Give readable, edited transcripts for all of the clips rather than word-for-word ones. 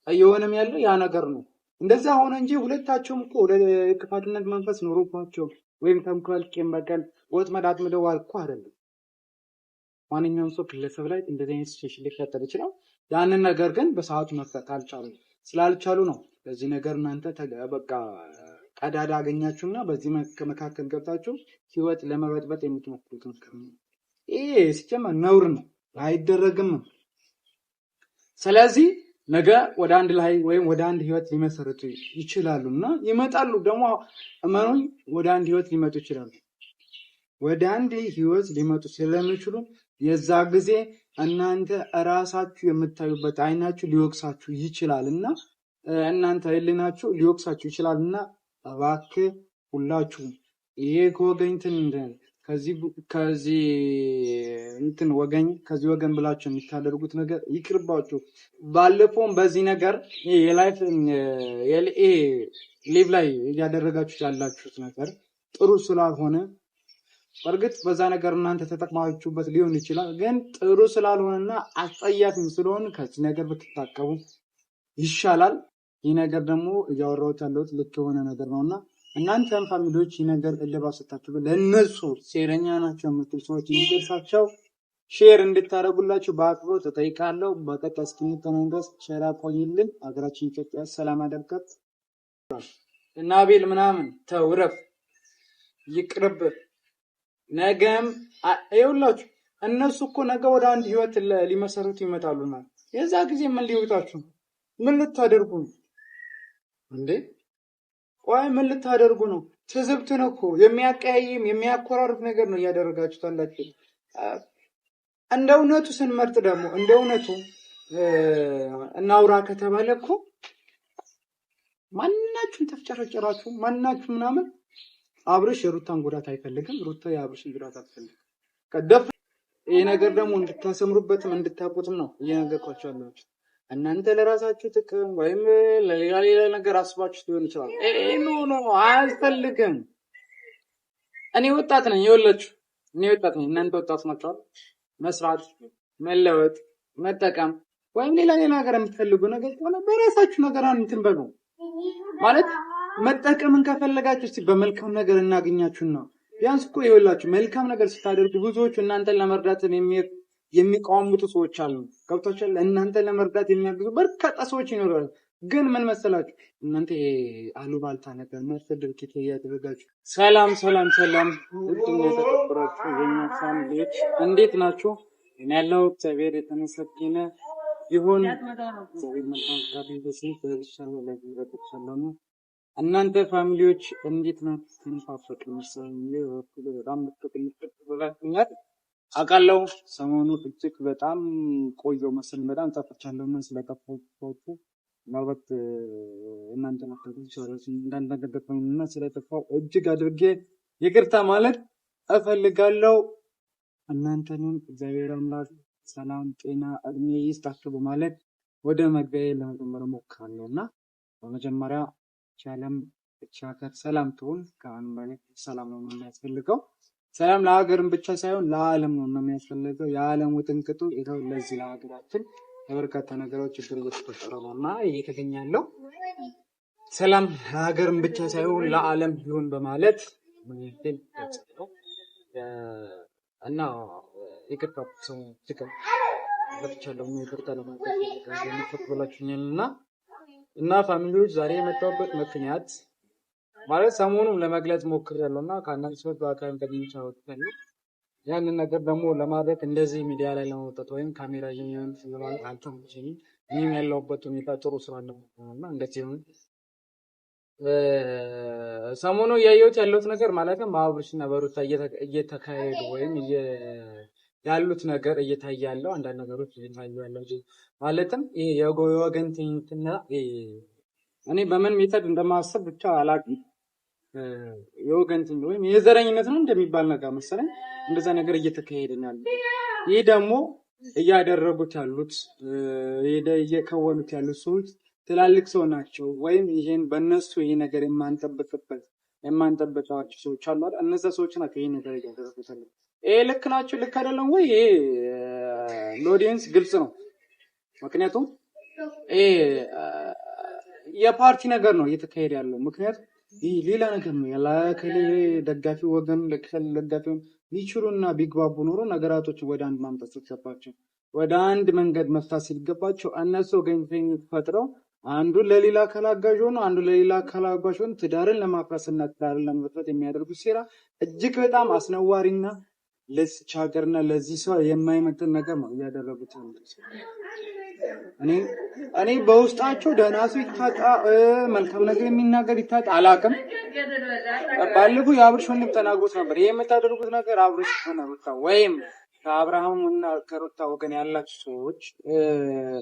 እየሆነም ያለው ያ ነገር ነው። እንደዛ ሆነ እንጂ ሁለታቸውም እኮ ወደ ክፋትነት መንፈስ ኖሮባቸው ወይም ተንኮል፣ ቂም በቀል፣ ወጥመድ አጥምደዋል እኮ አይደለም። ማንኛውም ሰው ግለሰብ ላይ እንደዚህ አይነት ሲቹዌሽን ሊፈጠር ይችላል። ያንን ነገር ግን በሰዓቱ መፍታት አልቻሉም። ስላልቻሉ ነው በዚህ ነገር እናንተ በቃ ቀዳዳ አገኛችሁና በዚህ መካከል ገብታችሁ ህይወት ለመበጥበጥ የምትሞክሩት ነገር ነው። ይሄ ሲጀመር ነውር ነው፣ አይደረግም። ስለዚህ ነገ ወደ አንድ ላይ ወይም ወደ አንድ ህይወት ሊመሰረቱ ይችላሉና ይመጣሉ። ደግሞ እመኑኝ ወደ አንድ ህይወት ሊመጡ ይችላሉ። ወደ አንድ ህይወት ሊመጡ ስለሚችሉ የዛ ጊዜ እናንተ እራሳችሁ የምታዩበት አይናችሁ ሊወቅሳችሁ ይችላልና እናንተ ህሊናችሁ ሊወቅሳችሁ ይችላልና እባክህ ሁላችሁ ይሄ ከዚህ ወገን ብላችሁ የምታደርጉት ነገር ይቅርባችሁ። ባለፈውም በዚህ ነገር ሊቭ ላይ እያደረጋችሁ ያላችሁት ነገር ጥሩ ስላልሆነ በእርግጥ በዛ ነገር እናንተ ተጠቅማችሁበት ሊሆን ይችላል፣ ግን ጥሩ ስላልሆነና አስጸያፊም ስለሆነ ከዚህ ነገር ብትታቀቡ ይሻላል። ይህ ነገር ደግሞ እያወራሁት ያለሁት ልክ የሆነ ነገር ነውና እናንተም ፋሚሊዎች ይህ ነገር እልባት ሰጣችሁ ለነሱ ሴረኛ ናቸው የምትሉ ሰዎች እንዲደርሳቸው ሼር እንድታደርጉላችሁ በአክብሮት እጠይቃለሁ። በቀጣይ እስክንገናኝ ድረስ ሼር ቆይልን። ሀገራችን ኢትዮጵያ ሰላም አደርጋት እና አቤል ምናምን ተውረፍ ይቅርብ። ነገም ይኸውላችሁ እነሱ እኮ ነገ ወደ አንድ ህይወት ሊመሰረቱ ይመጣሉና የዛ ጊዜ ምን ሊወጣችሁ ምን ልታደርጉ ነው እንዴ? ቆይ ምን ልታደርጉ ነው? ትዝብት ነው እኮ የሚያቀያይም የሚያኮራርፍ ነገር ነው እያደረጋችሁት አላችሁ። እንደ እውነቱ ስንመርጥ ደግሞ እንደ እውነቱ እናውራ ከተባለ እኮ ማናችሁም ተፍጨረጨራችሁ ማናችሁ ምናምን አብርሽ የሩታን ጉዳት አይፈልግም፣ ሩታ የአብርሽን ጉዳት አትፈልግም። ከደፍ ይሄ ነገር ደግሞ እንድታሰምሩበትም እንድታውቁትም ነው እየነገርኳችሁ ያለሁት። እናንተ ለራሳችሁ ጥቅም ወይም ለሌላ ነገር አስባችሁ ሊሆን ይችላል። ኖ አያስፈልግም። እኔ ወጣት ነኝ፣ ይኸውላችሁ እኔ ወጣት ነኝ፣ እናንተ ወጣት ናችሁ። መስራት፣ መለወጥ፣ መጠቀም ወይም ሌላ ነገር የምትፈልጉ ነገር ከሆነ በራሳችሁ ነገር እንትን በሉ ማለት መጠቀምን ከፈለጋችሁ እስቲ በመልካም ነገር እናገኛችሁና ቢያንስ እኮ ይኸውላችሁ መልካም ነገር ስታደርጉ ብዙዎቹ እናንተን ለመርዳት የሚቃወሙት ሰዎች አሉ። ገብታችኋል? እናንተን ለመርዳት የሚያግዙ በርካታ ሰዎች ይኖራሉ። ግን ምን መሰላችሁ እናንተ አሉባልታ ነገር መርፈድርኪት ያደረጋችሁ። ሰላም ሁሉም የተከበራችሁ የኛ ፋሚሊዎች እንዴት ናችሁ? እኔ ያለው እግዚአብሔር የተመሰገነ ይሁን። እግዚአብሔር መልካም ነው። እናንተ ፋሚሊዎች እንዴት ናችሁ? ተንፋፈቅ በጣም ብላችሁኛል አውቃለሁ። ሰሞኑ እጅግ በጣም ቆየሁ መሰለኝ በጣም ጠፍቻለሁ። ምን ስለጠፋችሁ ምናልባት እናንተ እንዳንተገደፈኝና ስለጠፋው እጅግ አድርጌ ይቅርታ ማለት እፈልጋለሁ። እናንተንም እግዚአብሔር አምላክ ሰላም፣ ጤና፣ እድሜ ይስጣችሁ በማለት ወደ መግቢያዬ ለመጀመር ሞክራለሁና በመጀመሪያ ቻለም ቻከር ሰላም ትሁን። ከአሁን በላይ ሰላም ነው የሚያስፈልገው። ሰላም ለሀገርም ብቻ ሳይሆን ለዓለም ነው የሚያስፈልገው። የዓለም ውጥንቅጡ ይኸው ለዚህ ለሀገራችን በበርካታ ነገሮች ችግር እየተፈጠረ ነውና እየተገኛለው። ሰላም ለሀገርም ብቻ ሳይሆን ለዓለም ይሁን በማለት እና ይቅርታ ሰው ትክክል ለብቻለው ይቅርታ ለማለት ብላችሁኛልና እና ፋሚሊዎች ዛሬ የመጣሁበት ምክንያት ማለት ሰሞኑን ለመግለጽ ሞክሬያለሁና ከአንዳንድ ሰዎች በአካል ተገኝቻለሁ። ያንን ነገር ደግሞ ለማድረግ እንደዚህ ሚዲያ ላይ ለማውጣት ወይም ካሜራ ይዘን ስለማለት አልተመቸኝም። እኔም ያለሁበት ሁኔታ ጥሩ ስላልነበረና እንደዚህ ነው። ሰሞኑ ያየሁት ያለሁት ነገር ማለትም በአብርሽና በሩታ እየተካሄዱ ወይም ያሉት ነገር እየታየ ያለው አንዳንድ ነገሮች እየታዩ ያለው ማለትም ይሄ የወገንተኝነትና እኔ በምን ሜተድ እንደማስብ ብቻ አላውቅም። የወገንተኝነት ወይም የዘረኝነት ነው እንደሚባል ነገር መሰለኝ እንደዛ ነገር እየተካሄደ ነው ያለው። ይሄ ደግሞ እያደረጉት ያሉት እየከወኑት ያሉት ሰዎች ትላልቅ ሰው ናቸው ወይም ይሄን በእነሱ ይሄ ነገር የማንጠብቃቸው ሰዎች አሉ አይደል? እነዛ ሰዎች ናቸው ይሄን ነገር እያደረጉት ያሉት። ይሄ ልክ ናቸው ልክ አይደለም ወይ? ይሄ ለኦዲየንስ ግልጽ ነው። ምክንያቱም የፓርቲ ነገር ነው እየተካሄደ ያለው። ምክንያቱም ይህ ሌላ ነገር ነው። ያላከለ ደጋፊ ወገን ለከለ ደጋፊ ቢችሉና ቢግባቡ ኖሮ ነገራቶችን ወደ አንድ ማምጣት ሲገባቸው ወደ አንድ መንገድ መፍታት ሲገባቸው እነሱ ገኝተኝ ፈጥረው አንዱ ለሌላ ካላጋዥ ሆኖ አንዱ ለሌላ ካላጋዥ ሆኖ ትዳርን ለማፍረስና ትዳርን ለመፍታት የሚያደርጉት ሴራ እጅግ በጣም አስነዋሪና ለዚህ ሀገርና ለዚህ ሰው የማይመጥን ነገር ነው እያደረጉት ያሉት። እኔ በውስጣቸው ደህና ሰው ይታጣ መልካም ነገር የሚናገር ይታጣ አላውቅም። ባለፈው የአብርሽ ወንድም ተናግሮት ነበር። ይሄ የምታደርጉት ነገር አብርሽ ሆነሩታ ወይም ከአብርሃም እና ከሩታ ወገን ያላችሁ ሰዎች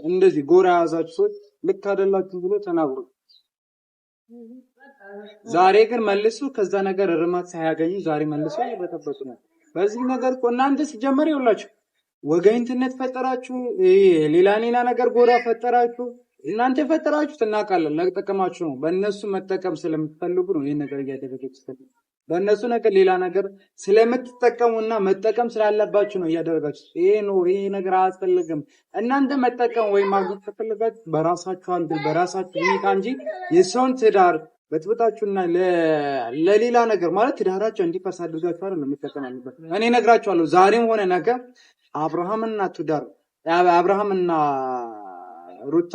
እንደዚህ ጎራ ያዛችሁ ሰዎች ልክ አይደላችሁ ብሎ ተናግሮ ዛሬ ግን መልሱ ከዛ ነገር እርማት ሳያገኙ ዛሬ መልሱ እየበጠበጡ ነው። በዚህ ነገር እኮ እናንተ ሲጀመር ይውላችሁ ወገኝትነት ፈጠራችሁ፣ ሌላ ነገር ጎራ ፈጠራችሁ። እናንተ ፈጠራችሁት እናውቃለን፣ ለተጠቀማችሁ ነው። በእነሱ መጠቀም ስለምትፈልጉ ነው ይሄን ነገር እያደረጋችሁ። በእነሱ ነገር ሌላ ነገር ስለምትጠቀሙና መጠቀም ስላለባችሁ ነው እያደረጋችሁ። ይሄ ነገር አያስፈልግም። እናንተ መጠቀም ወይም ማግኘት ከፈለጋችሁ በራሳችሁ አንድ በራሳችሁ ሁኔታ እንጂ የሰውን ትዳር በትብታችሁና ለሌላ ነገር ማለት ትዳራችሁ እንዲፈርስ አድርጋችሁ አይደለም መጠቀም አለበት። እኔ እነግራችኋለሁ ዛሬም ሆነ ነገ አብርሃምና ሩታ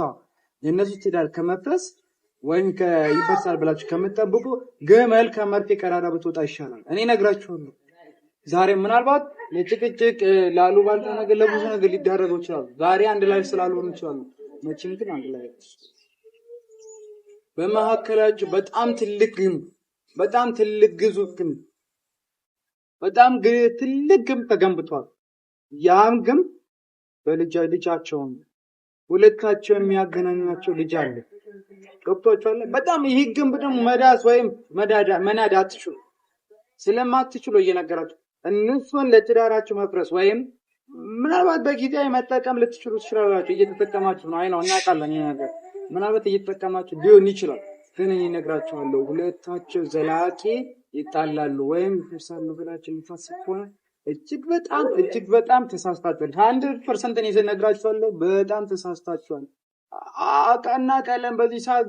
የነሱ ትዳር ከመፍረስ ወይም ይፈርሳል ብላችሁ ከምትጠብቁ ግመል ከመርፌ ቀዳዳ ብትወጣ ይሻላል። እኔ እነግራችኋለሁ። ዛሬ ምናልባት ለጭቅጭቅ ላሉባልታ ነገር ለብዙ ነገር ሊዳረገው ይችላል። ዛሬ አንድ ላይ ስላልሆኑ ይችላል። መቼም ግን አንድ ላይ በመሀከላችሁ በጣም ትልቅ ግዙፍ ግንብ በጣም ትልቅ ግንብ ተገንብቷል። ያም ግንብ በልጃቸውን ሁለታቸው የሚያገናኛቸው ልጅ አለ። ገብቷችኋል? በጣም ይህ ግንብ ደግሞ መዳስ ወይም መናድ አትችሉ። ስለማትችሉ እየነገራችሁ እነሱን ለትዳራችሁ መፍረስ ወይም ምናልባት በጊዜያዊ መጠቀም ልትችሉ ትችላላችሁ። እየተጠቀማችሁ ነው። አይ ነው እናውቃለን። ይሄ ነገር ምናልባት እየተጠቀማችሁ ሊሆን ይችላል። ግን እኔ እነግራችኋለሁ ሁለታቸው ዘላቂ ይጣላሉ ወይም ይፈርሳሉ ብላችሁ ልታስቡ እጅግ በጣም ተሳስታችኋል። 100% እኔ እነግራችኋለሁ በጣም ተሳስታችኋል። አቃና ቀለም በዚህ ሰዓት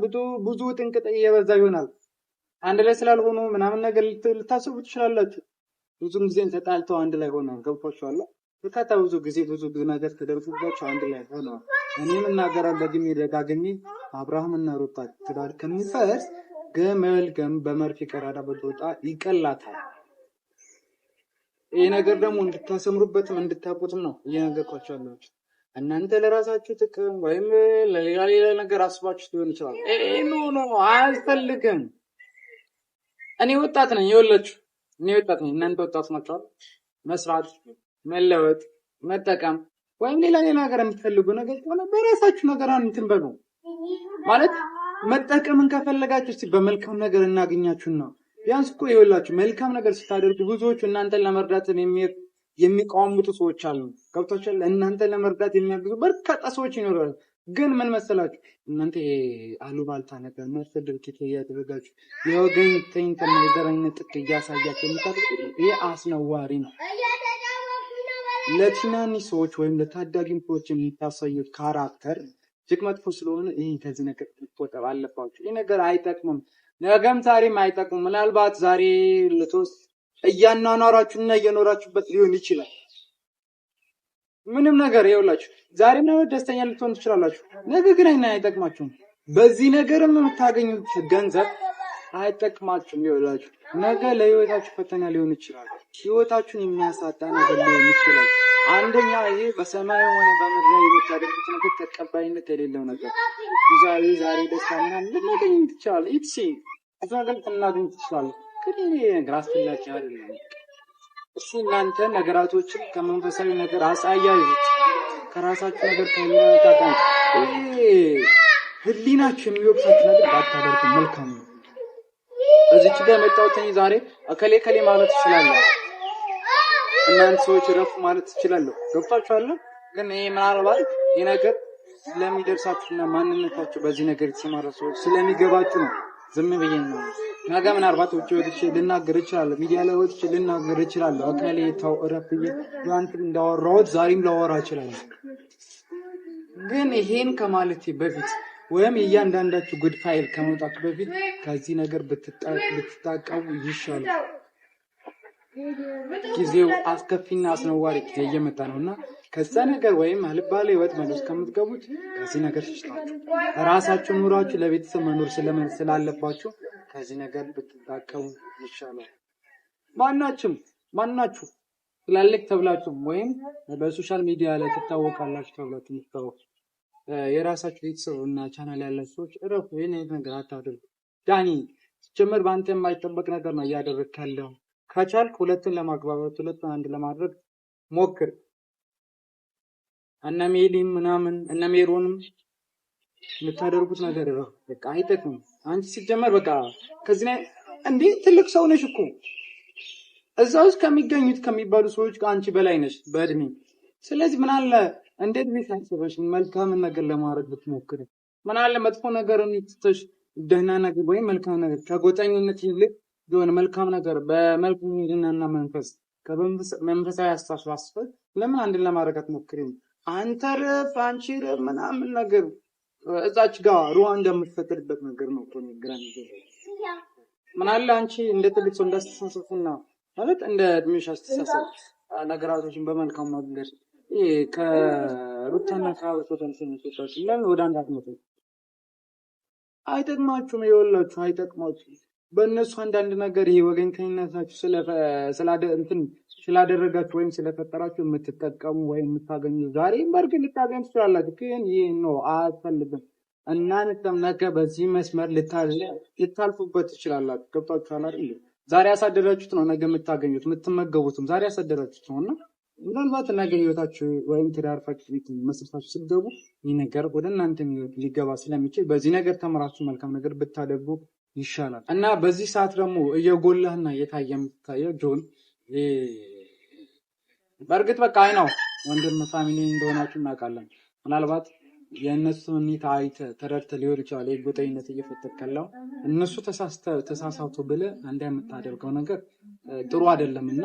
ብዙ ጥንቅጥ እየበዛ ይሆናል። አንድ ላይ ስላልሆኑ ምናምን ነገር ልታስቡ ትችላላችሁ። ብዙም ጊዜ ተጣልተው አንድ ላይ ሆነው ገብቷችኋል። በርካታ ብዙ ነገር ተደርጎባቸው አንድ ላይ ሆነው እኔም እናገራለሁ ደጋግሜ አብርሃምና ሩታ ትዳር ከሚፈርስ ገመል በመርፌ ቀዳዳ ብትወጣ ይቀላታል። ይሄ ነገር ደግሞ እንድታሰምሩበትም እንድታውቁትም ነው እየነገርኳችሁ ያለሁት። እናንተ ለራሳችሁ ጥቅም ወይም ለሌላ ነገር አስባችሁ ሊሆን ይችላል። ኖ አያስፈልግም። እኔ ወጣት ነኝ፣ ይኸውላችሁ እኔ ወጣት ነኝ፣ እናንተ ወጣት ናችሁ። መስራት፣ መለወጥ፣ መጠቀም ወይም ሌላ ነገር የምትፈልጉ ነገር ከሆነ በራሳችሁ ነገር እንትን በሉ ማለት መጠቀምን ከፈለጋችሁ እስቲ በመልካም ነገር እናገኛችሁና ቢያንስ እኮ ይኸውላችሁ መልካም ነገር ስታደርጉ ብዙዎቹ እናንተን ለመርዳት የሚቃወሙት ሰዎች አሉ። ገብቷችኋል? እናንተን ለመርዳት የሚያግዙ በርካታ ሰዎች ይኖራሉ። ግን ምን መሰላችሁ እናንተ አሉባልታ ነገር መርፍ ድርጊት እያደረጋችሁ የወገኝተኝነት የዘረኝነት ጥቅ እያሳያችሁ የምታደርጉት ይሄ አስነዋሪ ነው። ለትናንሽ ሰዎች ወይም ለታዳጊ ሰዎች የምታሳዩት ካራክተር እጅግ መጥፎ ስለሆነ ይሄ ከዚህ ነገር መቆጠብ አለባችሁ። ይሄ ነገር አይጠቅምም። ነገም ዛሬም አይጠቅምም። ምናልባት ዛሬ ለተወስ እያናኗራችሁና እየኖራችሁበት ሊሆን ይችላል። ምንም ነገር ይኸውላችሁ ዛሬም ነው ደስተኛ ልትሆኑ ትችላላችሁ። ነገ ግን አይጠቅማችሁም። በዚህ ነገርም የምታገኙት ገንዘብ አይጠቅማችሁም። ይኸውላችሁ ነገ ለህይወታችሁ ፈተና ሊሆን ይችላል። ህይወታችሁን የሚያሳጣ ነገር ሊሆን ይችላል። አንደኛ ይሄ በሰማይ ሆነ በምድር የምታደርጉት ነገር ተቀባይነት የሌለው ነገር ዛሬ ደስታና ልናገኝ ትችላል። እቺ አዛገል ተናገኝ ትችላል። ግን ይሄ ነገር አስፈላጊ አይደለም። እሱ እናንተ ነገራቶችን ከመንፈሳዊ ነገር አሳያዩት ከራሳችሁ ነገር ከሚያጣጣም ህሊናችሁ የሚወቅሳችሁ ነገር ባታደርጉ መልካም ነው። እዚች ጋር መጣሁት ዛሬ አከሌ ማለት ይችላል። እናንተ ሰዎች ረፍ ማለት ትችላለሁ። ገብታችኋል? ግን ይሄ ምናልባት ይሄ ነገር ስለሚደርሳችሁና ማንነታችሁ በዚህ ነገር የተሰማራ ሰዎች ስለሚገባችሁ ነው ዝም ብዬ ነው። ነገ ምናልባት ወጥቼ ልናገር እችላለሁ። ሚዲያ ላይ ወጥቼ ልናገር እችላለሁ። አካሌ ተው ረፍ ብዬ ያንተ እንዳወራሁት ዛሬም ላወራ እችላለሁ። ግን ይሄን ከማለቴ በፊት ወይም እያንዳንዳችሁ ጉድ ፋይል ከመውጣቱ በፊት ከዚህ ነገር ብትታቀቡ ይሻላል። ጊዜው አስከፊና አስነዋሪ ጊዜ እየመጣ ነውና ከዛ ነገር ወይም አልባሌ ወጥመድ ውስጥ ከምትገቡት ከዚህ ነገር ትችላላችሁ። ራሳችሁ ኑሯችሁ ለቤተሰብ መኖር ስላለባችሁ ከዚህ ነገር ብትታቀቡ ይሻላል። ማናችሁ ትላልቅ ተብላችሁ ወይም በሶሻል ሚዲያ ላይ ትታወቃላችሁ ተብላችሁ ምትታወቁ የራሳችሁ ቤተሰብ እና ቻናል ያላችሁ ሰዎች እረፉ። ይሄን ነገር አታድርጉ። ዳኒ ጀመር በአንተ የማይጠበቅ ነገር ነው እያደረግክ ያለው። ከቻልክ ሁለቱን ለማግባባት ሁለቱን አንድ ለማድረግ ሞክር። እነ ሜሊም ምናምን እነ ሜሮንም የምታደርጉት ነገር ነው በቃ አይጠቅምም። አንቺ ሲጀመር በቃ ከዚህ ላይ እንዴ ትልቅ ሰው ነሽ እኮ እዛ ውስጥ ከሚገኙት ከሚባሉ ሰዎች ከአንቺ በላይ ነሽ በእድሜ። ስለዚህ ምን አለ እንዴት ቢሳሰበሽ መልካም ነገር ለማድረግ ብትሞክሪ፣ ምን አለ መጥፎ ነገርን ትተሽ ደህና ነገር ወይ መልካም ነገር ከጎጠኝነት ይልቅ የሆነ መልካም ነገር በመልካምና መንፈስ ከመንፈሳዊ አስተሳሰብ ለምን አንድ ለማድረግ አትሞክሪም? አንተ ረፍ አንቺ ረፍ ምናምን ነገር እዛች ጋር ሩዋንዳ የምትፈጠርበት ነገር ነው እኮ ንግራ ነገር። ምን አለ አንቺ እንደ ትልቅ ሰው እንዳስተሳሰብና ማለት እንደ እድሜሽ አስተሳሰብ ነገራቶችን በመልካም ማድረግ ከሩታና ከአብርሽን ሰንሰቶች ለምን ወደ አንድ አትመጡ? አይጠቅማችሁም። ይወላችሁ አይጠቅማችሁም። በእነሱ አንዳንድ ነገር ይሄ ወገንተኝነታችሁ ስላደረጋችሁ ወይም ስለፈጠራችሁ የምትጠቀሙ ወይም የምታገኙ ዛሬም በእርግጥ ልታገኙ ትችላላችሁ። ግን ይህ ነው አያስፈልግም። እናንተም ነገ በዚህ መስመር ልታልፉበት ትችላላችሁ። ገብታችኋል አይደል? ዛሬ ያሳደራችሁት ነው ነገ የምታገኙት። የምትመገቡትም ዛሬ ያሳደራችሁት ነውና ምናልባት ነገ ህይወታችሁ ወይም ትዳር ቤት መስርታችሁ ስትገቡ ይህ ነገር ወደ እናንተ ሊገባ ስለሚችል በዚህ ነገር ተምራችሁ መልካም ነገር ብታደርጉ ይሻላል። እና በዚህ ሰዓት ደግሞ እየጎላህና እየታየ የምትታየው ጆን በእርግጥ በቃ አይ ነው ወንድም ፋሚሊ እንደሆናችሁ እናውቃለን። ምናልባት የእነሱ ሁኔታ አይተህ ተረድተህ ሊሆን ይችላል የጎጠኝነት እየፈጠርከው እነሱ ተሳሳቱ ብለህ አንተ የምታደርገው ነገር ጥሩ አይደለም እና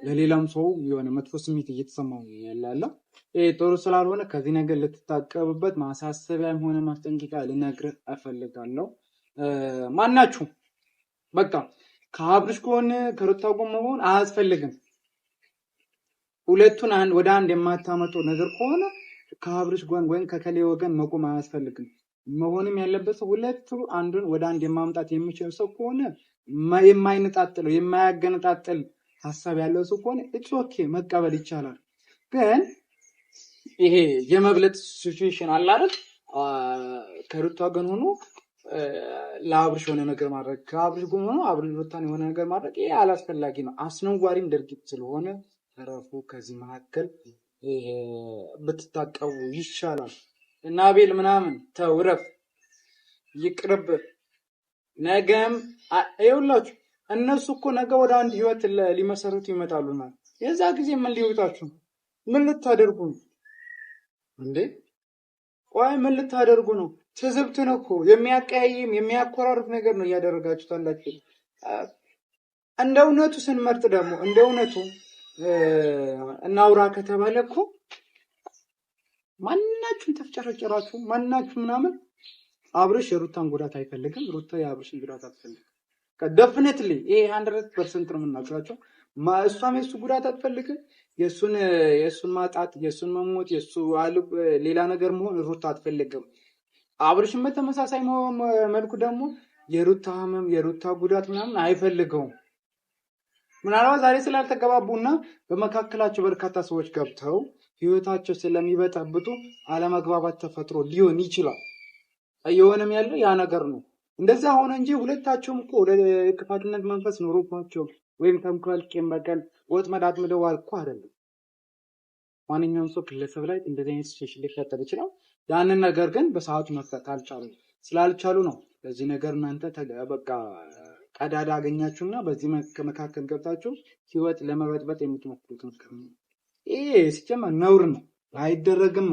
ለሌላም ሰው የሆነ መጥፎ ስሜት እየተሰማው ያለው ጥሩ ስላልሆነ ከዚህ ነገር ልትታቀብበት ማሳሰቢያም ሆነ ማስጠንቀቂያ ልነግርህ እፈልጋለሁ። ማናችሁ በቃ ከአብርሽ ከሆነ ከሩታ ጎን መሆን አያስፈልግም። ሁለቱን ወደ አንድ የማታመጣው ነገር ከሆነ ከአብርሽ ጎን ወይም ከከሌ ወገን መቆም አያስፈልግም። መሆንም ያለበት ሁለቱ አንዱን ወደ አንድ የማምጣት የሚችል ሰው ከሆነ የማይነጣጥለው የማያገነጣጥል ሐሳብ ያለው ሰው ከሆነ ኢትስ ኦኬ መቀበል ይቻላል። ግን ይሄ የመብለጥ ሲቹዌሽን አለ አይደል? ከሩታ ጎን ሆኖ ለአብርሽ የሆነ ነገር ማድረግ ከአብርሽ ጎን ሆኖ አብርሽ ሩታን የሆነ ነገር ማድረግ ይሄ አላስፈላጊ ነው። አስነዋሪም ድርጊት ስለሆነ ተረፉ። ከዚህ መካከል ብትታቀቡ ይሻላል። እና አቤል ምናምን ተውረፍ ይቅርብ። ነገም ይኸውላችሁ እነሱ እኮ ነገ ወደ አንድ ህይወት ሊመሰረቱ ይመጣሉና የዛ ጊዜ ምን ሊወጣችሁ ምን ልታደርጉ ነው እንዴ? ቆይ ምን ልታደርጉ ነው? ትዝብት ነው እኮ የሚያቀያይም የሚያኮራርፍ ነገር ነው እያደረጋችሁት አላችሁ። እንደ እውነቱ ስንመርጥ ደግሞ እንደ እውነቱ እናውራ ከተባለ እኮ ማናችሁም ተፍጨረጨራችሁ ማናችሁ ምናምን አብርሽ የሩታን ጉዳት አይፈልግም፣ ሩታ የአብርሽን ጉዳት አትፈልግም። ከደፍነትሊ ይሄ 100% ነው የምናገራቸው። እሷም የሱ ጉዳት አትፈልግም፣ የሱን ማጣት፣ የሱን መሞት፣ የሱ አልብ ሌላ ነገር መሆን ሩታ አትፈልግም። አብርሽም በተመሳሳይ መልኩ ደግሞ የሩታ ህመም የሩታ ጉዳት ምናምን አይፈልገውም። ምናልባት ዛሬ ስላልተገባቡና በመካከላቸው በርካታ ሰዎች ገብተው ህይወታቸው ስለሚበጠብጡ አለመግባባት ተፈጥሮ ሊሆን ይችላል። እየሆነም ያለው ያ ነገር ነው። እንደዛ ሆነ እንጂ ሁለታቸውም እኮ ለክፋትነት መንፈስ ኖሮባቸው ወይም ተንኮል፣ ቂም በቀል ወጥመድ አጥምደዋል እኮ አይደለም። ማንኛውም ሰው ግለሰብ ላይ እንደዚህ አይነት ሲቹዌሽን ሊፈጠር ይችላል። ያንን ነገር ግን በሰዓቱ መፍታት አልቻሉም። ስላልቻሉ ነው ለዚህ ነገር እናንተ በቃ ቀዳዳ አገኛችሁና በዚህ መካከል ገብታችሁ ህይወት ለመበጥበጥ የምትሞክሩት ነገር ነው። ይሄ ሲጀመር ነውር ነው፣ አይደረግም።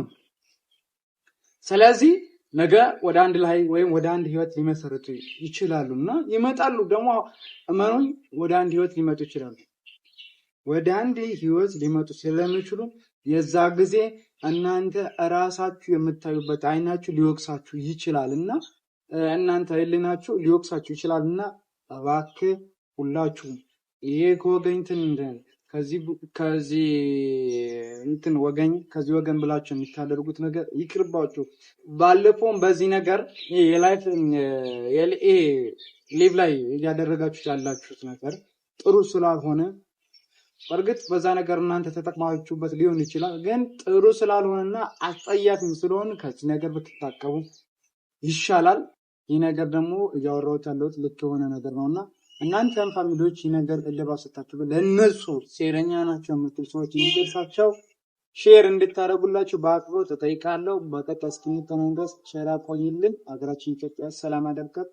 ስለዚህ ነገ ወደ አንድ ላይ ወይም ወደ አንድ ህይወት ሊመሰረቱ ይችላሉና ይመጣሉ። ደግሞ እመኑኝ ወደ አንድ ህይወት ሊመጡ ይችላሉ። ወደ አንድ ህይወት ሊመጡ ስለሚችሉ የዛ ጊዜ እናንተ እራሳችሁ የምታዩበት አይናችሁ ሊወቅሳችሁ ይችላልና እናንተ ህሊናችሁ ሊወቅሳችሁ ይችላልና እባክህ ሁላችሁም ይሄ ከዚህ እንትን ወገን ብላችሁ የምታደርጉት ነገር ይቅርባችሁ። ባለፈውም በዚህ ነገር ሊቭ ላይ እያደረጋችሁ ያላችሁት ነገር ጥሩ ስላልሆነ በእርግጥ በዛ ነገር እናንተ ተጠቅማችሁበት ሊሆን ይችላል፣ ግን ጥሩ ስላልሆነና አስጸያፊም ስለሆነ ከዚህ ነገር ብትታቀቡ ይሻላል። ይህ ነገር ደግሞ እያወራሁት ያለሁት ልክ የሆነ ነገር ነውና እናንተም ፋሚሊዎች ይህ ነገር እልባት ሰጣችሁ ለነሱ ሴረኛ ናቸው የምትሉ ሰዎች እንዲደርሳቸው ሼር እንድታደርጉላችሁ በአክብሮት ተጠይቃለሁ። በቀጣይ እስክንገናኝ ድረስ ቸር ቆዩልን። ሀገራችን ኢትዮጵያ ሰላም ያደርጋት።